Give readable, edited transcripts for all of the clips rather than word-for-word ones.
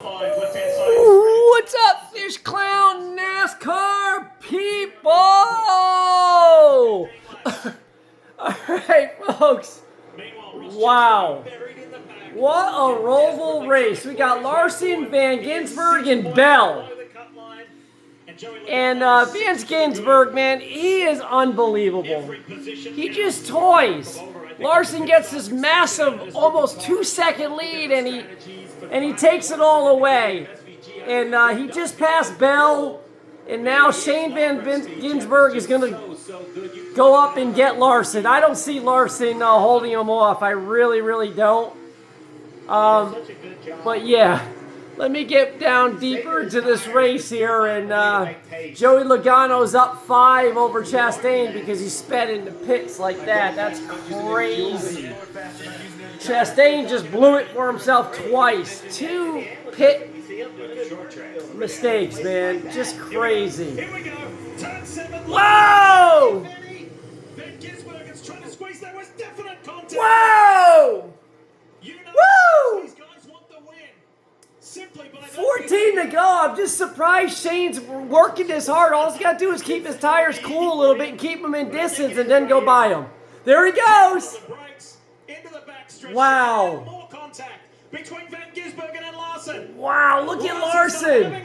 What's up, Fish Clown NASCAR people? Alright, folks. Wow. What a Roval race. We got Larson, Van Gisbergen, and Bell. And Van Gisbergen, man, he is unbelievable. He just toys. Larson gets this massive, almost 2-second lead, and he takes it all away. And he just passed Bell, and now Shane Van Gisbergen is going to go up and get Larson. I don't see Larson holding him off. I really, really don't. But yeah, let me get down deeper into this race here. And Joey Logano's up 5 over Chastain because he sped into pits like that. That's crazy. Chastain just blew it for himself twice. 2 pit mistakes, man. Just crazy. Whoa! Whoa! Woo! 14 to go. I'm just surprised Shane's working this hard. All he's got to do is keep his tires cool a little bit and keep them in distance and then go by him. There he goes. Wow. Between Van Gisbergen and Larson. Wow, look at Larson.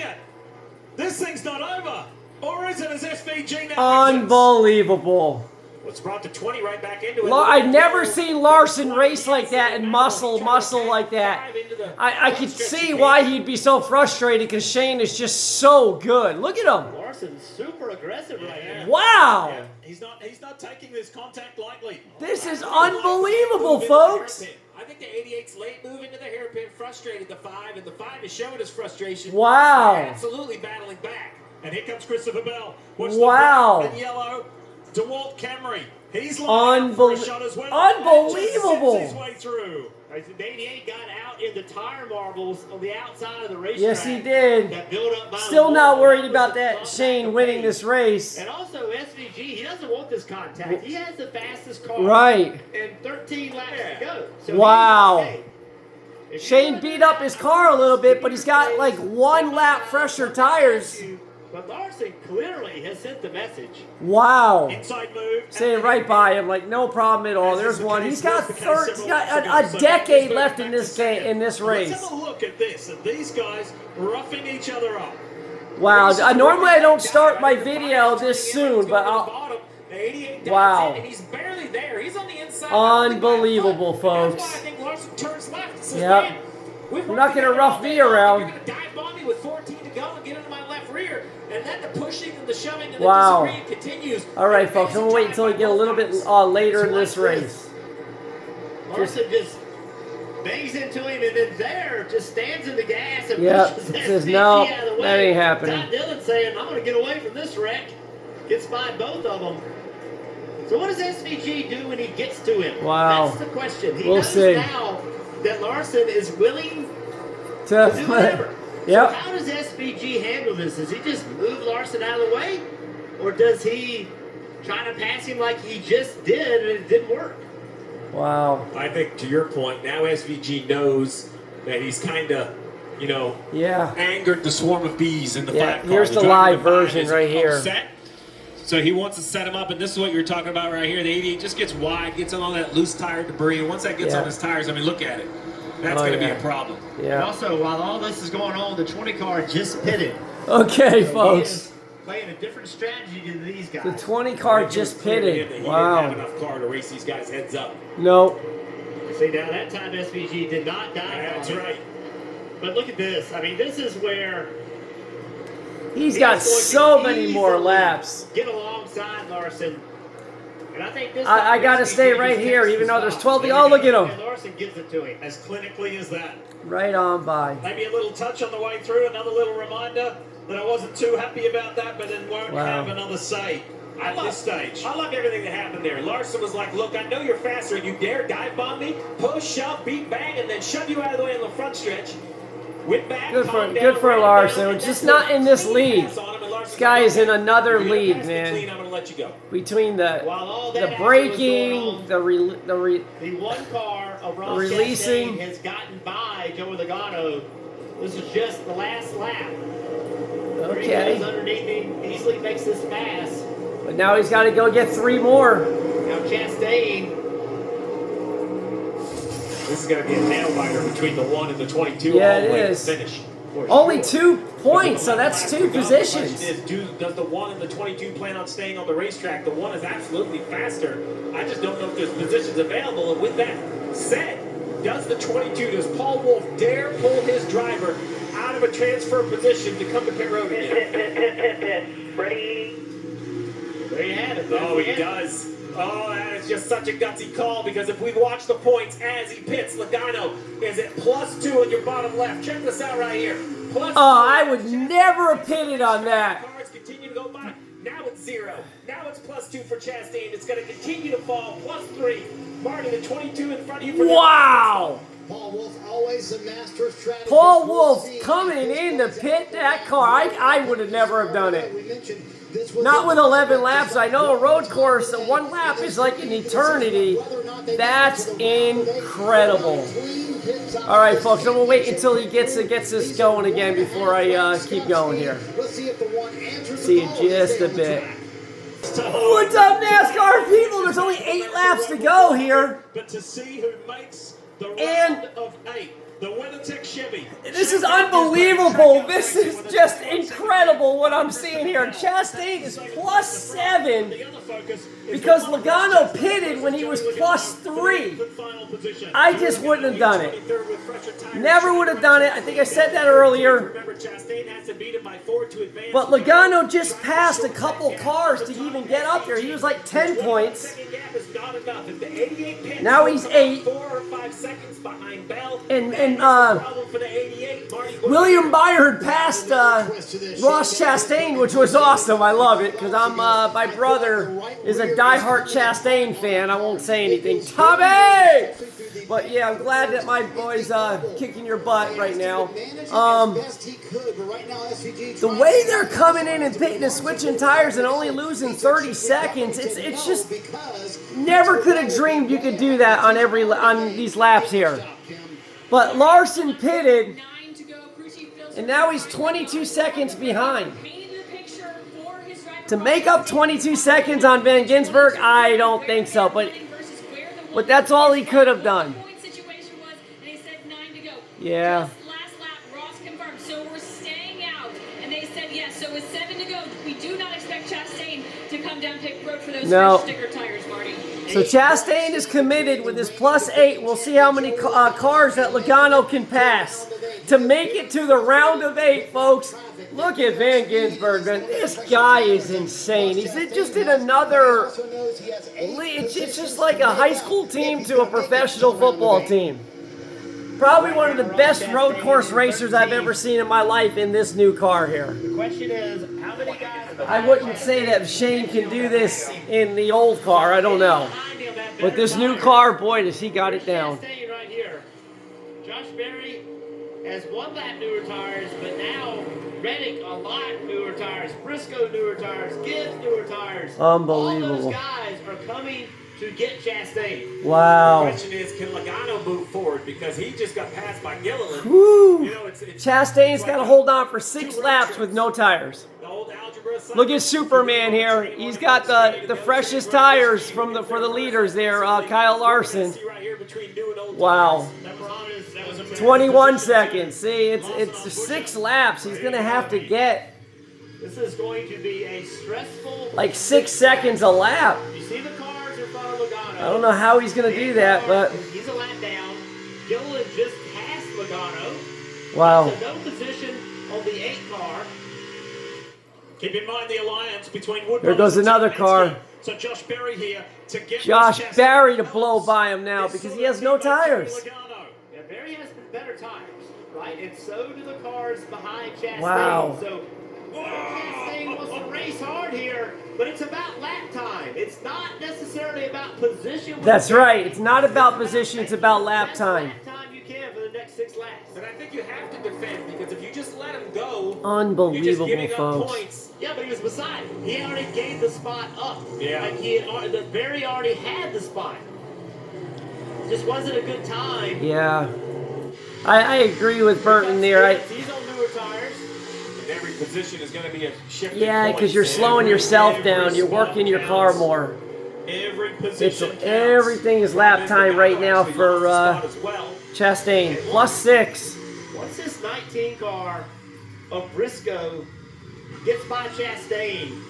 This thing's not over. Or is it as SVG now? Unbelievable. It's brought to 20 right back into it. I've never seen Larson race like that and muscle like that. I could see why he'd be so frustrated because Shane is just so good. Look at him. Larson's super aggressive right now. Wow. Yeah, he's not taking this contact lightly. This is unbelievable, folks. I think the 88's late move into the hairpin frustrated the 5, and the 5 is showing his frustration. Wow. They're absolutely battling back. And here comes Christopher Bell. Wow. The red and yellow. DeWalt Camry. He's lined for a shot as well. Unbelievable. His way through. The 88 got out in the tire marbles on the outside of the racetrack. Yes, he did. That built up Still not worried about that Shane winning this race. And also SVG, he doesn't want this contact. He has the fastest car. Right. And 13 laps to go. So wow. Shane beat up his car a little bit, but he's got like 1 lap fresher tires. But Larson clearly has sent the message. Wow. Inside move. Saying right by him, like no problem at all. There's one. He's got a decade left in this game, in this race. Let's have a look at this. And these guys roughing each other up. Wow. Normally I don't start my video this soon, but I'll. Wow. He's barely there. He's on the inside. Unbelievable, folks. That's why I think Larson turns left. Says, yep. I'm not going to rough me around. You're going to dive bomb me with 14 to go and get into my left rear. And then the pushing and the shoving and the disagreeing continues. All right, folks. I'm going to wait until we get a little bit later in this race. Larson just bangs into him and then there just stands in the gas and pushes says, no, out of the way. that ain't happening. Todd Dillon saying, I'm going to get away from this wreck. Gets by both of them. So what does SVG do when he gets to him? Wow. That's the question. He we'll knows see. now that Larson is willing to do whatever. Yep. So how does SVG handle this? Does he just move Larson out of the way? Or does he try to pass him like he just did and it didn't work? Wow. I think to your point, now SVG knows that he's kind of, angered the swarm of bees in the flat car. Here's the live version right here. Upset. So he wants to set him up, and this is what you're talking about right here. The 88 just gets wide, gets on all that loose tire debris, and once that gets on his tires, I mean, look at it. That's going to be a problem. Yeah. And also, while all this is going on, the 20 car just pitted. Okay, folks. Playing a different strategy than these guys. The 20 car just pitted. Wow. He didn't have enough car to race these guys heads up. No. See, now that time SVG did not die. That's right. But look at this. I mean, this is where he's got so many more laps. Get alongside Larson. And I think this I got to stay right here, even though there's 12. Oh, look at him. And Larson gives it to him. As clinically as that. Right on by. Maybe a little touch on the way through, another little reminder that I wasn't too happy about that, but then won't have another say at this stage. I love everything that happened there. Larson was like, look, I know you're faster. You dare dive bomb me, push, shove, beat, bang, and then shove you out of the way on the front stretch. Went back, good for Larson. Just not in this league. This guy is in another league, man. I'm going to let you go. Between the braking, the one car of releasing has gotten by Joey Logano This is just the last lap. Okay. He goes underneath him, easily makes this pass. But now he's got to go get 3 more. Now Chastain. This is going to be a nail biter between the 1 and the 22. Yeah, all the it way to is. finish. Only 2 points, so that's 2 positions. The question is, does the 1 and the 22 plan on staying on the racetrack? The 1 is absolutely faster. I just don't know if there's positions available. And with that said, does the 22, does Paul Wolf dare pull his driver out of a transfer position to come to pit road again? Pit. Ready. There you have it. Oh, he does. Oh, that is just such a gutsy call, because if we watch the points as he pits, Logano is at +2 in your bottom left. Check this out right here. +2. Oh, I would never have pitted on that. Cars continue to go by. Now it's 0. Now it's +2 for Chastain. It's going to continue to fall. +3. Marty, the 22 in front of you. Wow. Paul Wolf, always a master of strategy. Paul Wolf coming in to pit that car. I would have never have done it. We mentioned this was Not with 11 laps. I know a road course, 1 lap is like an eternity. That's incredible. All right, folks, I'm going to wait until he gets this going again before I keep going here. See you in just a bit. What's up, NASCAR people? There's only 8 laps to go here. But to see who makes the And- round of 8, the WeatherTech Chevy. This is unbelievable. This is just incredible what I'm seeing here. Chastain is +7 The other focus is because the Logano pitted when he was +3. final position. I just wouldn't have done it. 23rd with fresher tires. Never would have done it. I think I said that earlier. Remember, Chastain has to beat him by 4 to advance. But Logano just passed a couple cars to even get up there. He was like 10 points. Second gap is not enough. If the 88 pits Now he's 8. 4 or 5 seconds behind Bell. And problem for the 88. Marty William Byard passed Ross Chastain, which was awesome. I love it because my brother is a diehard Chastain fan. I won't say anything. Tommy! But yeah, I'm glad that my boy's kicking your butt right now. The way they're coming in and pitting and switching tires and only losing 30 seconds, it's just never could have dreamed you could do that on these laps here. But Larson pitted, and now he's 22 seconds behind. To make up 22 seconds on Van Gisbergen, I don't think so. But that's all he could have done. Yeah. Last lap, Ross confirmed. So we're staying out. And they said yes. So with 7 to go, we do not expect Chastain to come down pit road for those fresh sticker tires, Marty. So Chastain is committed with his +8. We'll see how many cars that Logano can pass to make it to the round of 8, folks. Look at Van Gisbergen, man. This guy is insane. He's just in another. It's just like a high school team to a professional football team. Probably one of the best road course racers I've ever seen in my life in this new car here. The question is, how many guys... I wouldn't say that Shane can do this in the old car. I don't know. But this new car, boy, does he got it down. Chastain right here. Josh Berry has 1 lap newer tires, but now Reddick a lot newer tires, Briscoe newer tires, Gibbs newer tires. Unbelievable. All those guys are coming to get Chastain. Wow. The question is, can Logano move forward? Because he just got passed by Gilliland. Woo. You know, it's Chastain's got to hold on for 6 laps with no tires. the old algebra side. Look at Superman here. He's got the freshest tires for the leaders there, Kyle Larson. Wow. 21 seconds. See, it's 6 laps. He's going to have to get This is going to be a stressful... like 6 seconds a lap. You see the cars in front of Logano. I don't know how he's going to do that, but He's a lap down. Gilliland just passed Logano. wow. So no position on the 8 car. Keep in mind the alliance between Wood There goes Brothers and another Teammates car. here. So Josh Berry here to get Josh Chastain Berry to else. blow by him now because he has no tires. Logano. Yeah, Berry has better tires, right? And so do the cars behind Chastain. Wow. So Chastain wants to race hard here, but it's about lap time. It's not necessarily about position. That's right. It's not about position. It's about lap time. Lap time you can for the next 6 laps. But I think you have to defend, because if you just let him go, Unbelievable, you're just giving up folks. points. Yeah, but he was beside him. He already gave the spot up. Yeah. Like the Berry already had the spot. It just wasn't a good time. Yeah. I agree with Burton there. He's on newer tires. And every position is going to be a shifting Yeah, point. because you're slowing yourself down. You're working your car more. Every position counts. Everything is lap time right now for Chastain. +6. What's this 19 car of Briscoe gets by Chastain?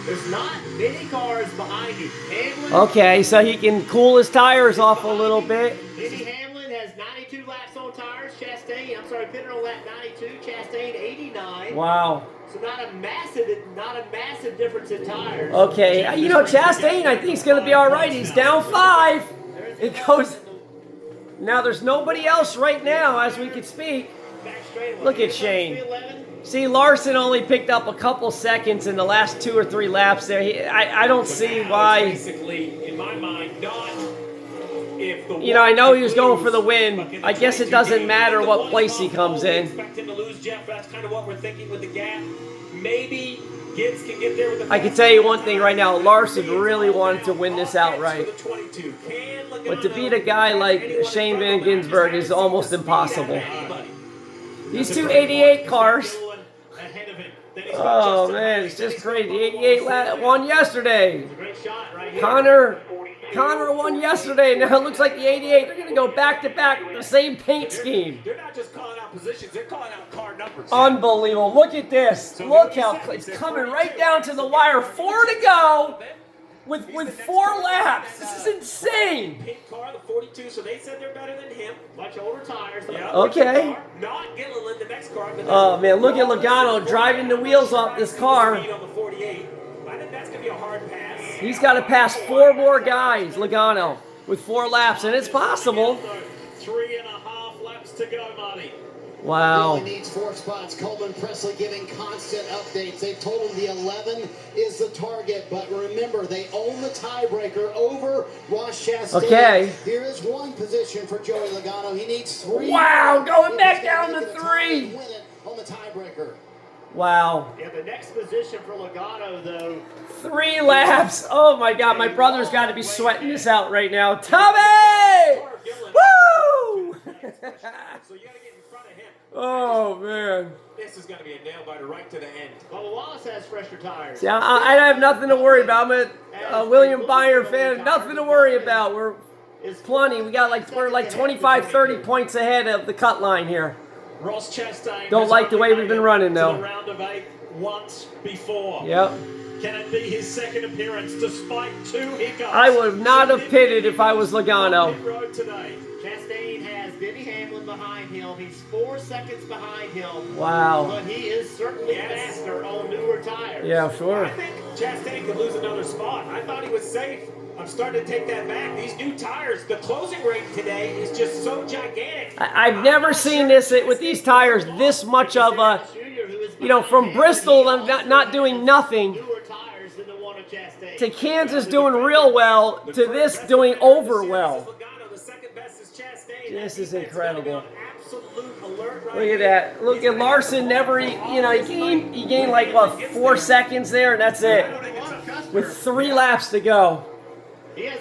There's not many cars behind him. Hamlin, Okay, so he can cool his tires off a little bit. Denny Hamlin has 92 laps on tires. Chastain, I'm sorry, Pitter on lap 92. Chastain 89. Wow. So not a massive difference in tires. Okay, you know, Chastain, I think, is going to be all right. He's down 5. It goes. Now, there's nobody else right now as we can speak. Back straightaway. Look at Shane. 11. See, Larson only picked up a couple seconds in the last 2 or 3 laps there. I don't see why. Basically, in my mind, not if the You know, I know he was going for the win. I guess it doesn't matter what place he comes in. Expect him to lose, Jeff. That's kind of what we're thinking with the gap. Maybe Gibbs can get there with the. I can tell you one thing right now. Larson really wanted to win this outright. But to beat a guy like Shane Van Gisbergen is almost impossible. These two 88 cars. Oh man, it's just crazy. 88 won yesterday. Great shot right here. Connor won yesterday. Now it looks like the 88. They're going to go back to back with the same paint scheme. They're not just calling out positions; they're calling out car numbers. Unbelievable. Look at this. Look how it's coming right down to the wire. 4 to go with 4 laps. This is insane. Pink car, the 42. So they said they're better than him. Much older tires. Yeah. Okay. Not Gilliland, the next car. Oh man, look at Logano driving the wheels off this car. On the 48. I think that's going to be a hard pass. He's got to pass 4 more guys, Logano, with 4 laps, and it's possible. 3.5 laps to go, Marty. Wow. He only needs 4 spots. Coleman Presley giving constant updates. They've told him the 11 is the target, but remember, they own the tiebreaker over Ross Chastain. Okay. Here is 1 position for Joey Logano. He needs 3. Wow, going back down to 3. Win it on the tiebreaker. Wow. Yeah, the next position for Logano, though. 3 laps. Oh my God, my brother's got to be sweating this out right now. Tommy! Woo! So you got to get in front of him. Oh man. This is going to be a nail biter right to the end. Bubba Wallace has fresher tires. See, I have nothing to worry about. I'm a William Byron fan. Nothing to worry about. We're plenty. We're like 25, 30 points ahead of the cut line here. Ross Chastain Don't like the way we've been running, though. To the round of 8 once before. Yep. Can it be his second appearance despite 2 hiccups? I would not have pitted if I was Logano. Pit road today. Chastain has Denny Hamlin behind him. He's 4 seconds behind him. Wow. But he is certainly faster on newer tires. Yeah, sure. I think Chastain could lose another spot. I thought he was safe. I'm starting to take that back. These new tires, the closing rate today is just so gigantic. I've never seen this with these tires. This much of a, you know, from Bristol, I'm not doing nothing, Newer tires than the one of Chastain. to Kansas doing real well, to this doing over well. This is incredible. Look at that. Look at Larson. Never, you know, he gained like, what, 4 seconds there, and that's it. With 3 laps to go.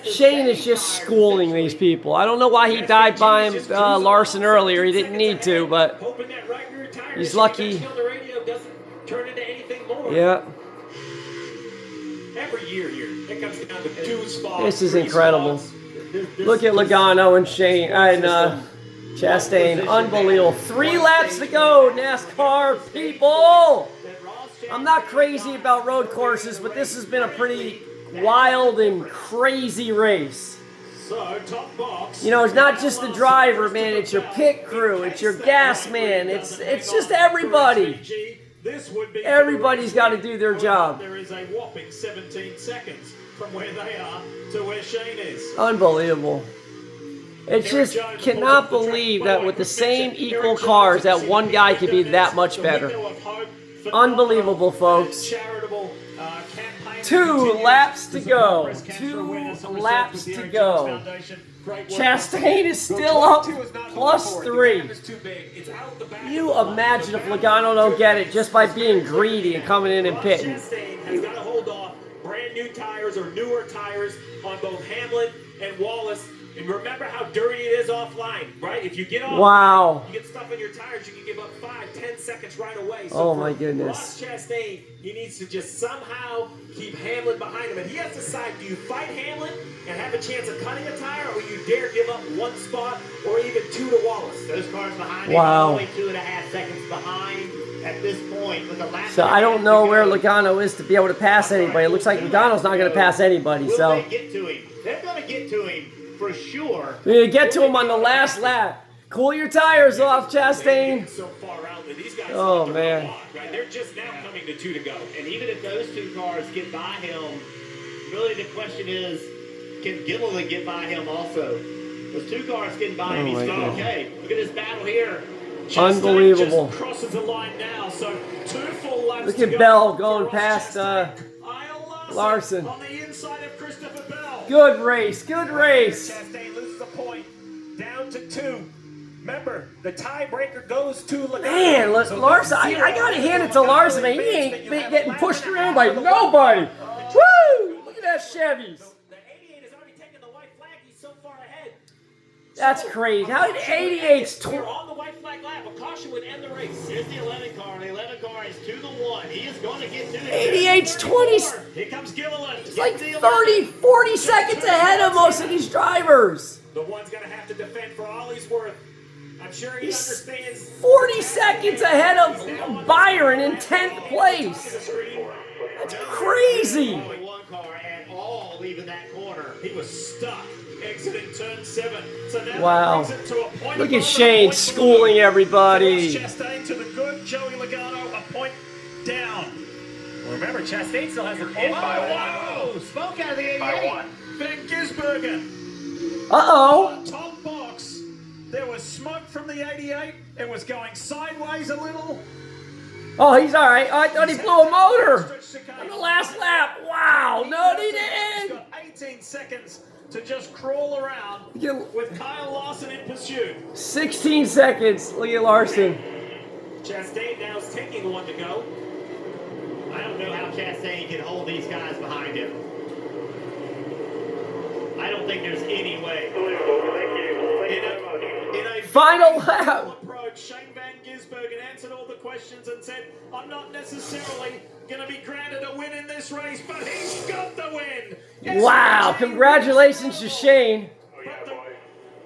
Shane is just schooling these people. I don't know why he dived by him, Larson earlier. He didn't need to, but he's lucky. Yeah. Every year here, it comes down to 2 spots. This is incredible. Look at Logano and Shane and Chastain. Unbelievable. 3 laps to go, NASCAR people. I'm not crazy about road courses, but this has been a pretty wild and crazy race. So, top box. You know, it's not just the driver, man. It's your pit crew. It's your gas man. It's just everybody. Everybody's got to do their job. There is a whopping 17 seconds from where they are to where Shane is. Unbelievable. It's just cannot believe that with the same equal cars that one guy could be that much better. Unbelievable, folks. 2 laps to go. 2 laps to go. Chastain is still up +3. You imagine if Logano don't get it just by being greedy and coming in and pitting. Chastain has got to hold off brand new tires or newer tires on both Hamlin and Wallace. And remember how dirty it is offline, right? If you get off, wow. you get stuff in your tires, you can give up 5-10 seconds right away. So Oh my goodness. Ross Chastain, he needs to just somehow keep Hamlin behind him. And he has to decide, do you fight Hamlin and have a chance of cutting a tire, or you dare give up 1 spot or even 2 to Wallace? Those cars behind Wow. him, only 2.5 seconds behind at this point with the last. So I don't know where Logano is to be able to pass anybody. It looks like Logano's not going to pass anybody. Will So they get to him? They're going to get to him for sure. we're going to get to him on the last lap. Cool your tires off, Chastain. So far out that these guys Oh, have to man. walk, right? They're just now coming to 2 to go. And even if those 2 cars get by him, really the question is, can Gilliland get by him also? Those 2 cars getting by him, Oh, he's my still God. okay. Look at this battle here. Chastain Unbelievable. just crosses the line now, so 2 full laps Look to at go Bell for going Ross past Chastain. Larson. On the inside of Christopher Bell. Good race. Good race. Chastain loses a point, down to 2. Remember, the tiebreaker goes to Logano. Man, So Larson, I got to hand it to Larson, man. He ain't getting pushed around by nobody. Woo! Look at that Chevys. The 88 has already taken the white flag. He's so far ahead. That's crazy. How did 88's We're on the white flag lap. A caution would end the race. Here's the 11 car. The 11 car is 2-1. He is going to get to it. 88's 20, Here comes Gilliland. it's like 30, 40 seconds ahead of most of these drivers. The one's going to have to defend for all he's worth. I'm sure he He's understands. 40 seconds ahead of Byron in 10th place. That's crazy. Only 1 car at all leaving that corner. He was stuck exiting turn 7. So now Wow. that brings it to a point Look above at Shane and a point schooling below. everybody. Ross Chastain to the good Joey Logano, a point down. Remember, Chastain still has an in by 1. Oh, smoke out of the 88. Van Gisbergen. Uh-oh. Top box. There was smoke from the 88. It was going sideways a little. Oh, he's all right. I thought he blew a motor on the last lap. Wow. No, he He's didn't. got 18 seconds to just crawl around Look with Kyle Larson in pursuit. at 16 seconds. Look at Larson. Chastain now is taking 1 to go. I don't know how Chastain can hold these guys behind him. I don't think there's any way. In a Final very lap. full approach, Shane Van Gisbergen answered all the questions and said, I'm not necessarily going to be granted a win in this race, but he's got the win. Yes, Wow. Shane Congratulations to wins Shane.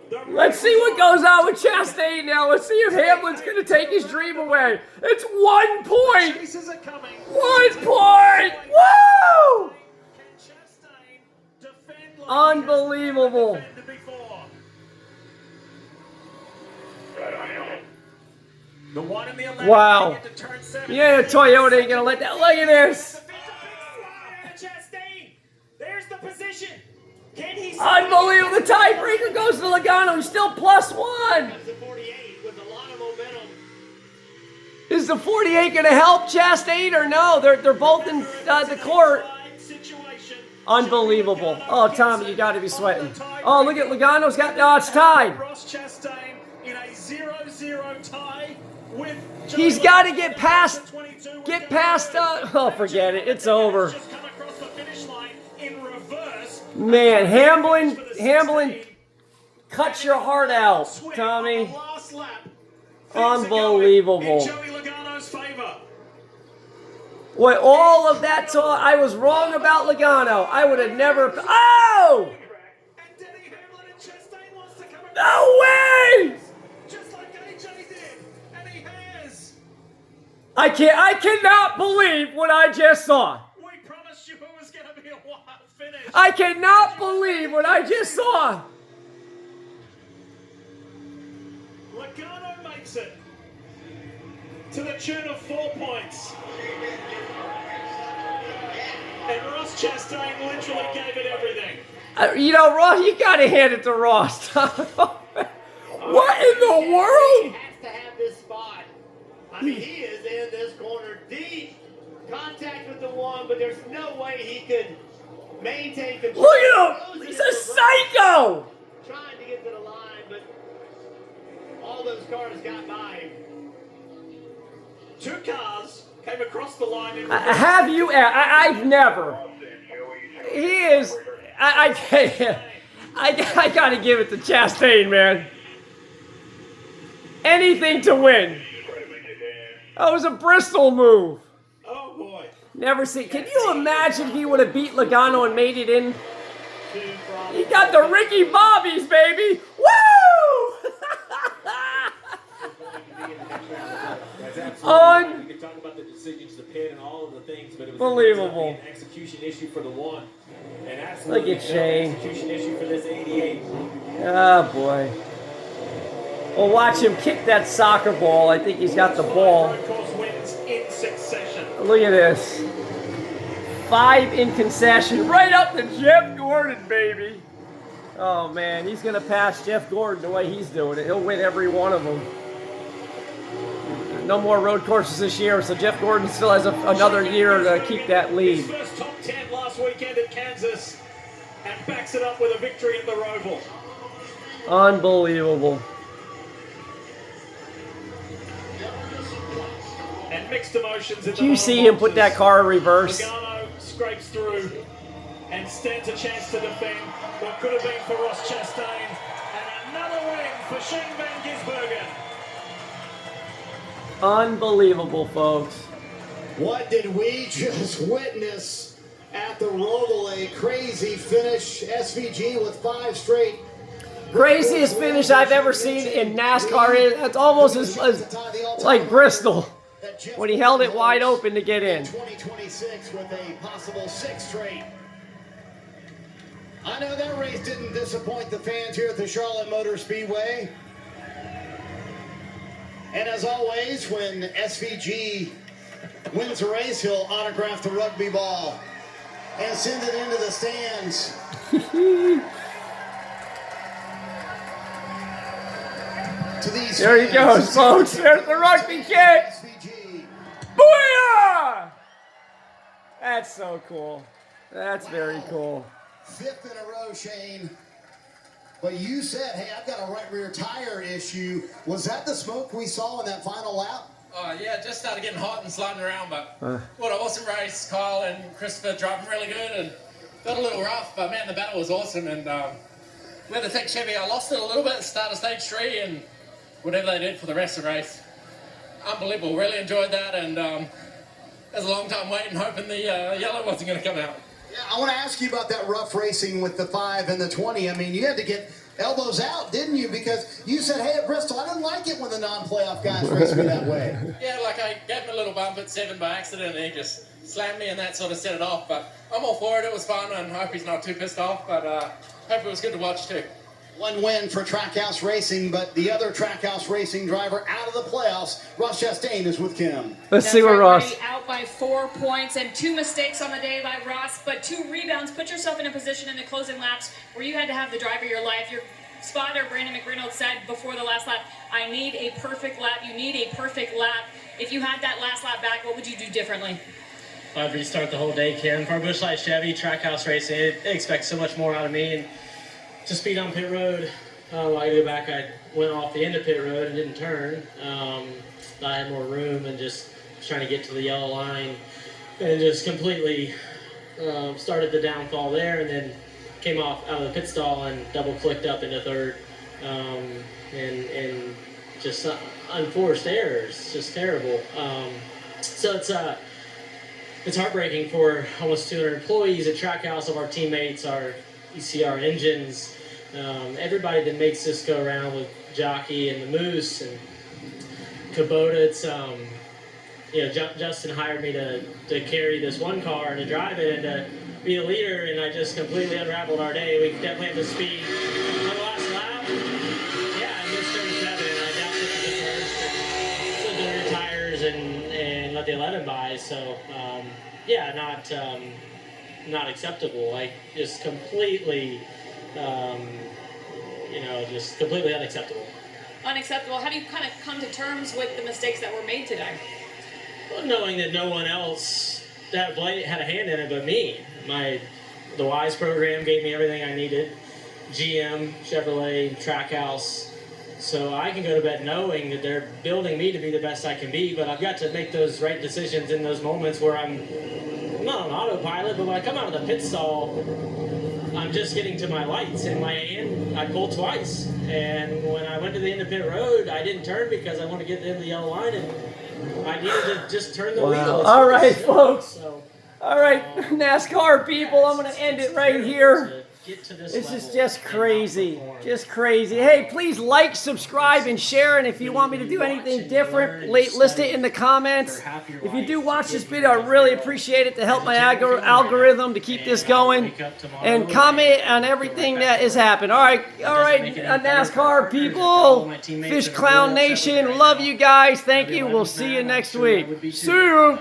the Let's see what goes on with Chastain now. Let's see if Hamlin's going to take his dream away. It's 1 point. Chases are coming. 1 point. Woo! Can Chastain defend like Unbelievable. he has never defended before? The 1 and the 11 Wow. into turn 7. Yeah, Toyota ain't going to let that. Look at this. Chastain, there's the position. Can he? Unbelievable. The tiebreaker goes to Logano. He's still +1. Comes to 48 with a lot of momentum. Is the 48 going to help Chastain or no? They're both in the court. Unbelievable. Oh, Tommy, you got to be sweating. Oh, look at Logano's got. Oh, it's tied. Ross Chastain in a 0-0 tie with. He's got to get past. Get past. Oh, forget it. It's over. Just come across the finish line in reverse. Man, Hamlin, cut your heart out, Tommy. Last lap. Unbelievable. In Joey Logano's favor. Wait, all of that talk, I was wrong about Logano. I would have never. Oh! And Denny Hamlin and Chastain wants to come across. No way! Just like AJ did, and he has. I cannot believe what I just saw. We promised you it was going to be a wild finish. I cannot believe what I just saw. Logano makes it to the tune of 4 points. And Ross Chastain literally gave it everything. Ross, you got to hand it to Ross. What in the world? He has to have this spot. I mean, he is in this corner deep. Contact with the 1, but there's no way he could maintain control. Look at him. He's a psycho. Trying to get to the line, but all those cars got by him. 2 cars came across the line in Have you? I've never. He is. I gotta give it to Chastain, man. Anything to win. That was a Bristol move. Oh boy. Never seen. Can you imagine if he would have beat Logano and made it in? He got the Ricky Bobbies, baby. Woo! We could talk about the decisions to pit and all of the things, but it was Unbelievable. an execution issue for the one. And absolutely Look at Shane. Execution issue for this 88. Oh boy. Well, watch him kick that soccer ball. I think he's got the ball. Road course wins in succession. Look at this. 5 in concession. Right up to Jeff Gordon, baby. Oh, man. He's going to pass Jeff Gordon the way he's doing it. He'll win every one of them. No more road courses this year, so Jeff Gordon still has another year to keep that lead. His first top 10 last weekend at Kansas and backs it up with a victory at the Roval. Unbelievable. And mixed emotions in Did you see him put that car in reverse? Logano scrapes through and stands a chance to defend what could have been for Ross Chastain. And another win for Shane Van Gisbergen. Unbelievable, folks. What did we just witness at the Roval? A crazy finish. SVG with 5 straight. Craziest finish I've ever seen in NASCAR. It's almost as like Bristol when he held it wide open to get in. 2026 with a possible 6th straight. I know that race didn't disappoint the fans here at the Charlotte Motor Speedway. And as always, when SVG wins a race, he'll autograph the rugby ball and send it into the stands. To these There he goes, folks. There's the rugby kid. SVG. Booyah! That's so cool. That's very cool. 5th in a row, Shane. But you said, hey, I've got a right rear tire issue. Was that the smoke we saw in that final lap? Yeah, it just started getting hot and sliding around, but what an awesome race. Kyle and Christopher driving really good and got a little rough, but man, the battle was awesome. And with the thick Chevy, I lost it a little bit at the start of stage 3 and whatever they did for the rest of the race. Unbelievable, really enjoyed that, and it was a long time waiting, hoping the yellow wasn't going to come out. Yeah, I want to ask you about that rough racing with the 5 and the 20. I mean, you had to get elbows out, didn't you? Because you said, hey, at Bristol, I didn't like it when the non-playoff guys raced me that way. Yeah, like I gave him a little bump at 7 by accident, and he just slammed me, and that sort of set it off. But I'm all for it. It was fun, and I hope he's not too pissed off. But hope it was good to watch, too. One win for Trackhouse Racing, but the other Trackhouse Racing driver out of the playoffs, Ross Chastain, is with Kim. Let's see what Ross. Out by 4 points and 2 mistakes on the day by Ross, but 2 rebounds. Put yourself in a position in the closing laps where you had to have the driver of your life. Your spotter, Brandon McReynolds, said before the last lap, I need a perfect lap. You need a perfect lap. If you had that last lap back, what would you do differently? I'd restart the whole day, Kim. For a Busch Light Chevy, Trackhouse Racing, they expect so much more out of me. And to speed on pit road, while I go back, I went off the end of pit road and didn't turn. I had more room and just was trying to get to the yellow line and just completely started the downfall there, and then came off out of the pit stall and double clicked up into 3rd, and just unforced errors, just terrible. So it's heartbreaking for almost 200 employees at Trackhouse, of our teammates, our ECR engines, everybody that makes this go around with Jockey and the Moose and Kubota. It's Justin hired me to carry this one car and to drive it and to be the leader, and I just completely unraveled our day. We definitely had the speed on the last lap. Yeah, I missed 37, and I doubt that the rear tires and let the 11 by. So not acceptable. Like just completely, just completely unacceptable. Unacceptable. How do you kind of come to terms with the mistakes that were made today? Well, knowing that no one else that had a hand in it but me. The WISE program gave me everything I needed. GM, Chevrolet, Trackhouse. So I can go to bed knowing that they're building me to be the best I can be, but I've got to make those right decisions in those moments where I'm not on autopilot, but when I come out of the pit stall, I'm just getting to my lights, and I pulled twice. And when I went to the end of pit road, I didn't turn because I wanted to get to the end of the yellow line, and I needed to just turn the wheel. All right, folks. All right, NASCAR people, I'm going to end it right here. This is just crazy. Just crazy. Hey, please like, subscribe, and share. And if you want me to do anything different, list it in the comments. If you do watch this video, I really appreciate it to help my algorithm to keep this going. And comment on everything that has happened. All right, NASCAR people, Fish Clown Nation, love you guys. Thank you. We'll see you next week. See you.